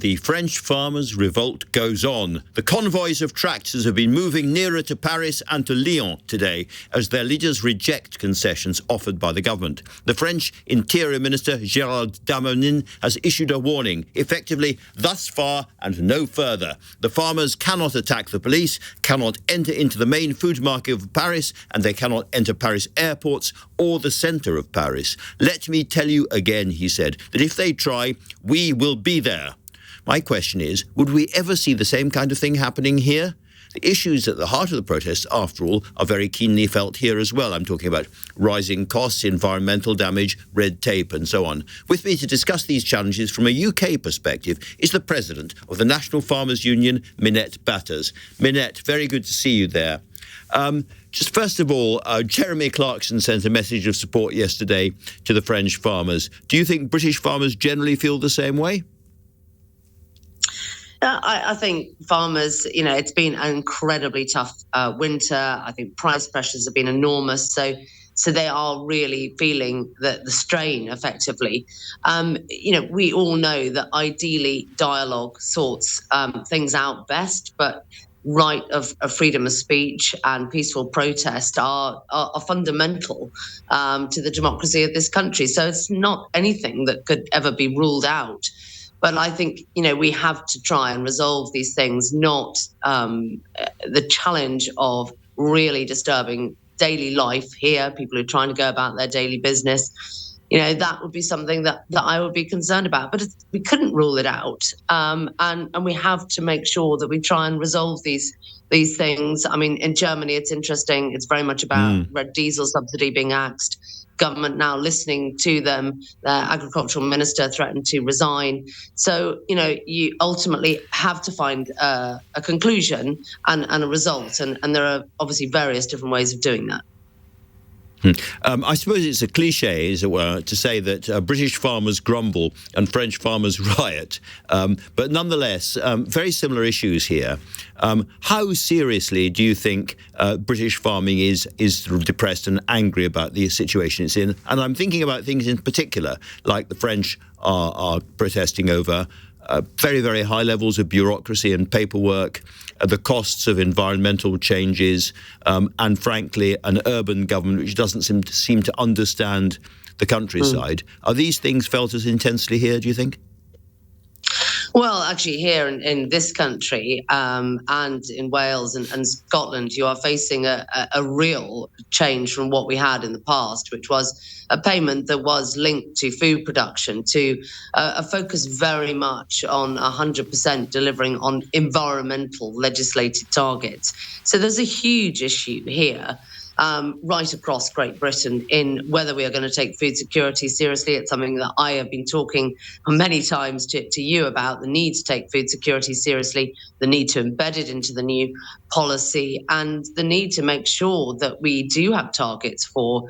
The French farmers' revolt goes on. The convoys of tractors have been moving nearer to Paris and to Lyon today as their leaders reject concessions offered by the government. The French Interior Minister Gérald Darmanin has issued a warning, effectively, thus far and no further. The farmers cannot attack the police, cannot enter into the main food market of Paris, and they cannot enter Paris airports or the centre of Paris. Let me tell you again, he said, that if they try, we will be there. My question is, would we ever see the same kind of thing happening here? The issues at the heart of the protests, after all, are very keenly felt here as well. I'm talking about rising costs, environmental damage, red tape and so on. With me to discuss these challenges from a UK perspective is the President of the National Farmers Union, Minette Batters. Minette, very good to see you there. Just first of all, Jeremy Clarkson sent a message of support yesterday to the French farmers. Do you think British farmers generally feel the same way? I think farmers, it's been an incredibly tough winter. I think price pressures have been enormous. So they are really feeling the strain effectively. We all know that ideally dialogue sorts things out best, but right of freedom of speech and peaceful protest are fundamental to the democracy of this country. So it's not anything that could ever be ruled out. But I think, we have to try and resolve these things, not the challenge of really disturbing daily life here, people who are trying to go about their daily business. That would be something that I would be concerned about. But we couldn't rule it out. And we have to make sure that we try and resolve these things. I mean, in Germany, it's interesting. It's very much about red diesel subsidy being axed. Government now listening to them. Their agricultural minister threatened to resign. So, you ultimately have to find a conclusion and a result. And there are obviously various different ways of doing that. I suppose it's a cliche, as it were, to say that British farmers grumble and French farmers riot. But nonetheless, very similar issues here. How seriously do you think British farming is sort of depressed and angry about the situation it's in? And I'm thinking about things in particular, like the French are protesting over very, very high levels of bureaucracy and paperwork, the costs of environmental changes, and frankly, an urban government which doesn't seem to understand the countryside. Are these things felt as intensely here, do you think? Well, actually, here in this country and in Wales and Scotland, you are facing a real change from what we had in the past, which was a payment that was linked to food production, to a focus very much on 100% delivering on environmental legislated targets. So there's a huge issue here. Right across Great Britain in whether we are going to take food security seriously. It's something that I have been talking many times to you about, the need to take food security seriously, the need to embed it into the new policy, and the need to make sure that we do have targets for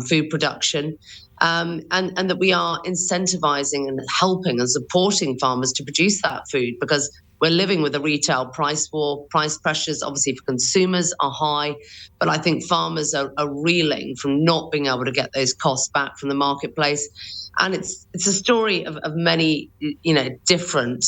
food production. And that we are incentivizing and helping and supporting farmers to produce that food, because we're living with a retail price war. Price pressures, obviously, for consumers are high, but I think farmers are reeling from not being able to get those costs back from the marketplace. And it's a story of many, different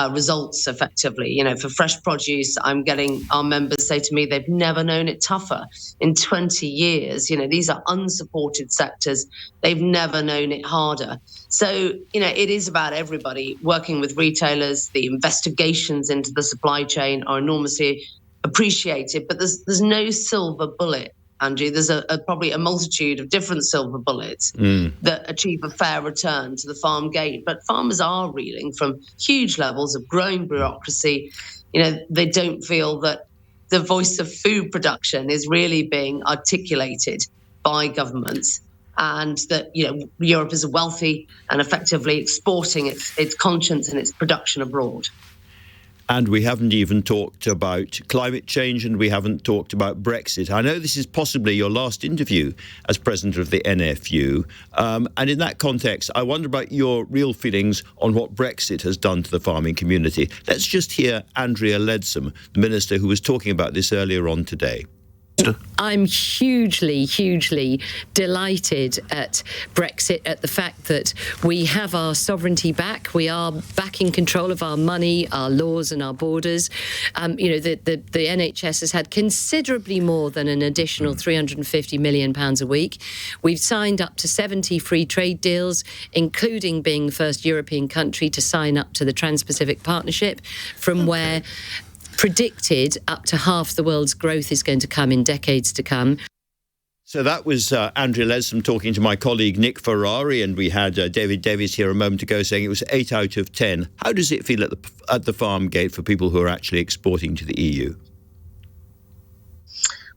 results, effectively. For fresh produce, I'm getting our members say to me they've never known it tougher in 20 years. These are unsupported sectors. They've never known it harder. So, it is about everybody working with retailers. The investigations into the supply chain are enormously appreciated, but there's no silver bullet. Andrew, there's probably a multitude of different silver bullets that achieve a fair return to the farm gate. But farmers are reeling from huge levels of growing bureaucracy. They don't feel that the voice of food production is really being articulated by governments, and that Europe is wealthy and effectively exporting its conscience and its production abroad. And we haven't even talked about climate change, and we haven't talked about Brexit. I know this is possibly your last interview as president of the NFU. And in that context, I wonder about your real feelings on what Brexit has done to the farming community. Let's just hear Andrea Leadsom, the minister who was talking about this earlier on today. I'm hugely delighted at Brexit, at the fact that we have our sovereignty back. We are back in control of our money, our laws and our borders. The NHS has had considerably more than an additional £350 million a week. We've signed up to 70 free trade deals, including being the first European country to sign up to the Trans-Pacific Partnership, from where predicted up to half the world's growth is going to come in decades to come. So that was Andrea Leadsom talking to my colleague Nick Ferrari, and we had David Davies here a moment ago saying it was 8 out of 10. How does it feel at the farm gate for people who are actually exporting to the EU?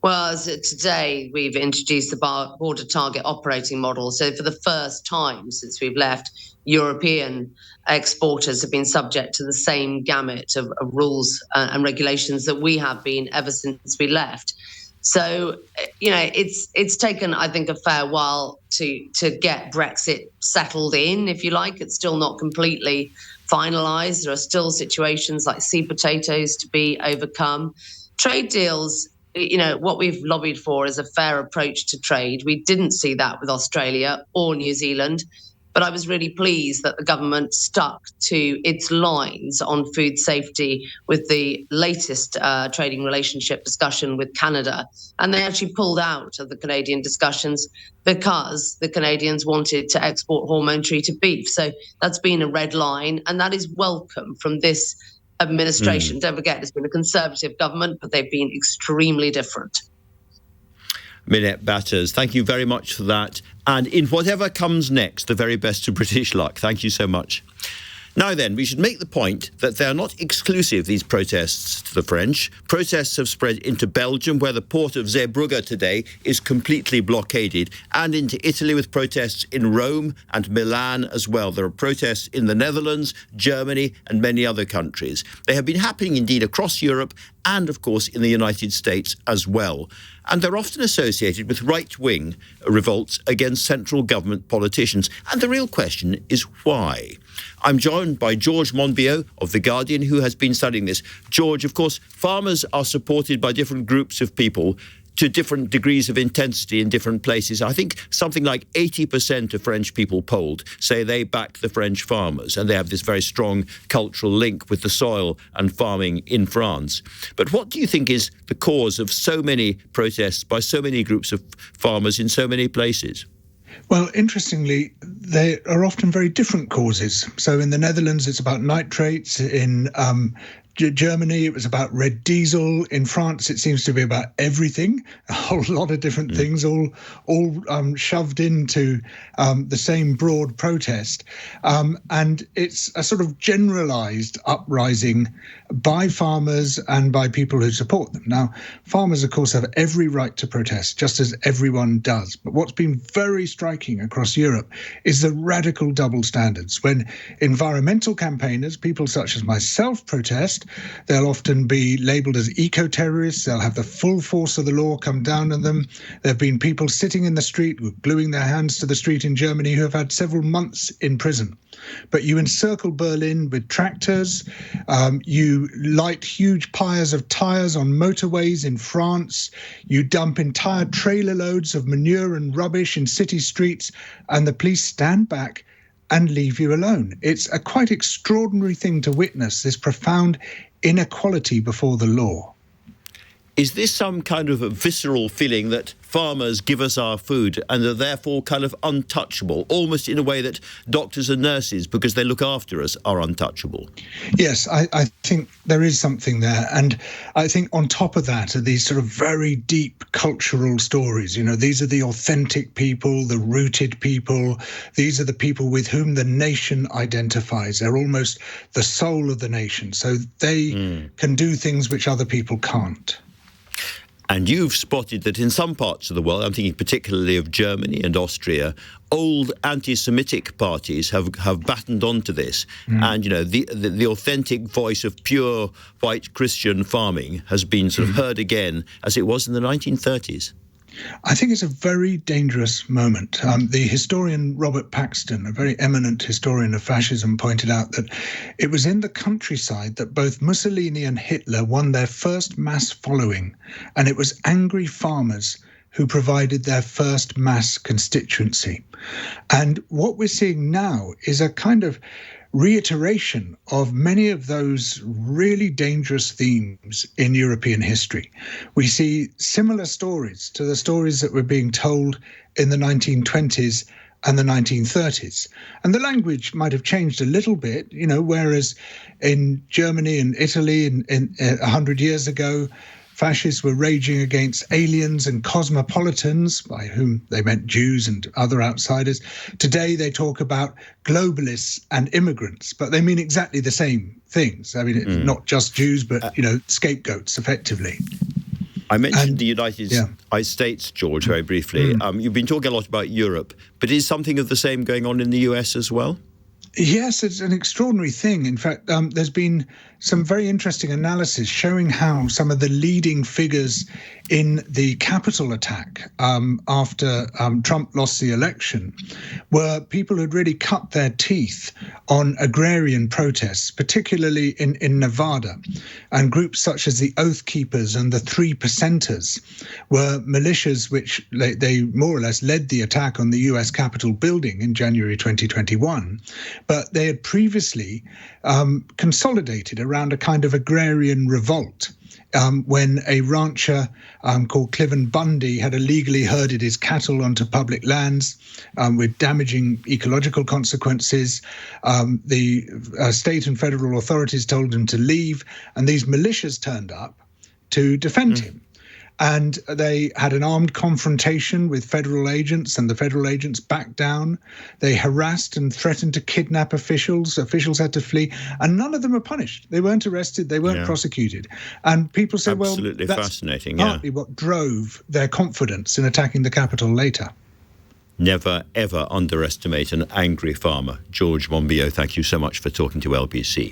Well, today we've introduced the border target operating model. So for the first time since we've left, European exporters have been subject to the same gamut of rules and regulations that we have been ever since we left. So, it's taken, I think, a fair while to get Brexit settled in, if you like. It's still not completely finalised. There are still situations like sea potatoes to be overcome. Trade deals, what we've lobbied for is a fair approach to trade. We didn't see that with Australia or New Zealand, but I was really pleased that the government stuck to its lines on food safety with the latest trading relationship discussion with Canada. And they actually pulled out of the Canadian discussions because the Canadians wanted to export hormone-treated beef. So that's been a red line, and that is welcome from this administration. Don't forget, it's been a Conservative government, but they've been extremely different. Minette Batters, thank you very much for that. And in whatever comes next, the very best of British luck. Thank you so much. Now then, we should make the point that they are not exclusive, these protests, to the French. Protests have spread into Belgium, where the port of Zeebrugge today is completely blockaded, and into Italy, with protests in Rome and Milan as well. There are protests in the Netherlands, Germany and many other countries. They have been happening indeed across Europe and, of course, in the United States as well. And they're often associated with right-wing revolts against central government politicians. And the real question is why? I'm joined by George Monbiot of The Guardian, who has been studying this. George, of course, farmers are supported by different groups of people to different degrees of intensity in different places. I think something like 80% of French people polled say they back the French farmers, and they have this very strong cultural link with the soil and farming in France. But what do you think is the cause of so many protests by so many groups of farmers in so many places? Well, interestingly, they are often very different causes. So in the Netherlands, it's about nitrates. In Germany, it was about red diesel. In France, it seems to be about everything, a whole lot of different things, all shoved into the same broad protest. And it's a sort of generalized uprising by farmers and by people who support them. Now, farmers, of course, have every right to protest, just as everyone does. But what's been very striking across Europe is the radical double standards. When environmental campaigners, people such as myself, protest, they'll often be labelled as eco-terrorists. They'll have the full force of the law come down on them. There have been people sitting in the street, gluing their hands to the street in Germany, who have had several months in prison. But you encircle Berlin with tractors. You light huge pyres of tyres on motorways in France. You dump entire trailer loads of manure and rubbish in city streets, and the police stand back and leave you alone. It's a quite extraordinary thing to witness, this profound inequality before the law. Is this some kind of a visceral feeling that farmers give us our food and are therefore kind of untouchable, almost in a way that doctors and nurses, because they look after us, are untouchable? Yes, I think there is something there. And I think on top of that are these sort of very deep cultural stories. You know, these are the authentic people, the rooted people. These are the people with whom the nation identifies. They're almost the soul of the nation. So they can do things which other people can't. And you've spotted that in some parts of the world, I'm thinking particularly of Germany and Austria, old anti-Semitic parties have battened onto this. And, you know, the authentic voice of pure white Christian farming has been sort of heard again as it was in the 1930s. I think it's a very dangerous moment. The historian Robert Paxton, a very eminent historian of fascism, pointed out that it was in the countryside that both Mussolini and Hitler won their first mass following, and it was angry farmers who provided their first mass constituency. And what we're seeing now is a kind of reiteration of many of those really dangerous themes in European history. We see similar stories to the stories that were being told in the 1920s and the 1930s. And the language might have changed a little bit, whereas in Germany and Italy in 100 years ago, fascists were raging against aliens and cosmopolitans, by whom they meant Jews and other outsiders. Today they talk about globalists and immigrants, but they mean exactly the same things. I mean, it's not just Jews, but, scapegoats, effectively. I mentioned the United States, George, very briefly. You've been talking a lot about Europe, but is something of the same going on in the US as well? Yes, it's an extraordinary thing. In fact, there's been some very interesting analysis showing how some of the leading figures in the Capitol attack after Trump lost the election were people who'd really cut their teeth on agrarian protests, particularly in Nevada. And groups such as the Oath Keepers and the 3 Percenters were militias which they more or less led the attack on the US Capitol building in January 2021. But they had previously consolidated around a kind of agrarian revolt when a rancher called Cliven Bundy had illegally herded his cattle onto public lands with damaging ecological consequences. The state and federal authorities told him to leave, and these militias turned up to defend him. And they had an armed confrontation with federal agents, and the federal agents backed down. They harassed and threatened to kidnap officials. Officials had to flee, and none of them were punished. They weren't arrested. They weren't prosecuted. And people said, absolutely well, that's fascinating, partly what drove their confidence in attacking the Capitol later. Never, ever underestimate an angry farmer. George Monbiot, thank you so much for talking to LBC.